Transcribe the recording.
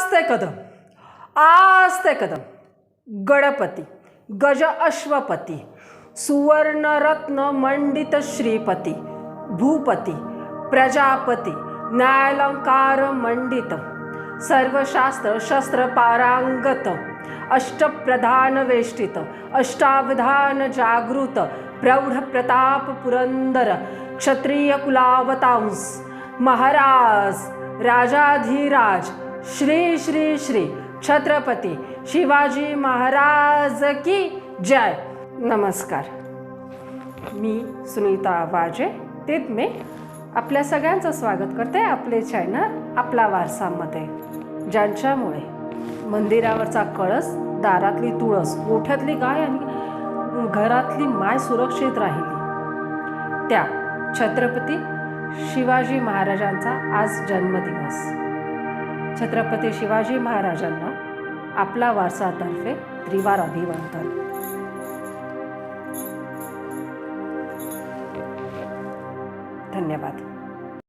आस्ते कदम, आस्ते कदम. गणपती, गज अश्वपती, सुवर्णरत्न मंडित श्रीपती, भूपती, प्रजापती, न्यायालंकार मंडित, सर्वशास्त्र शस्त्र पारांगत, अष्टप्रधान वेष्टित, अष्टावधान जागृत, प्रौढ प्रताप पुरंदर, क्षत्रिय कुलावतांस, महाराज राजाधिराज, श्री श्री श्री छत्रपती शिवाजी महाराज की जय. नमस्कार, मी सुनीता वाजे तिदमे आपल्या सगळ्यांचं स्वागत करते आपले चॅनल आपला वारसामध्ये, ज्यांच्यामुळे मंदिरावरचा कळस, दारातली तुळस, गोठ्यातली गाय आणि घरातली माय सुरक्षित राहिली, त्या छत्रपती शिवाजी महाराजांचा आज जन्मदिवस. छत्रपती शिवाजी महाराजांना आपला वारसातर्फे त्रिवार अभिवादन. धन्यवाद.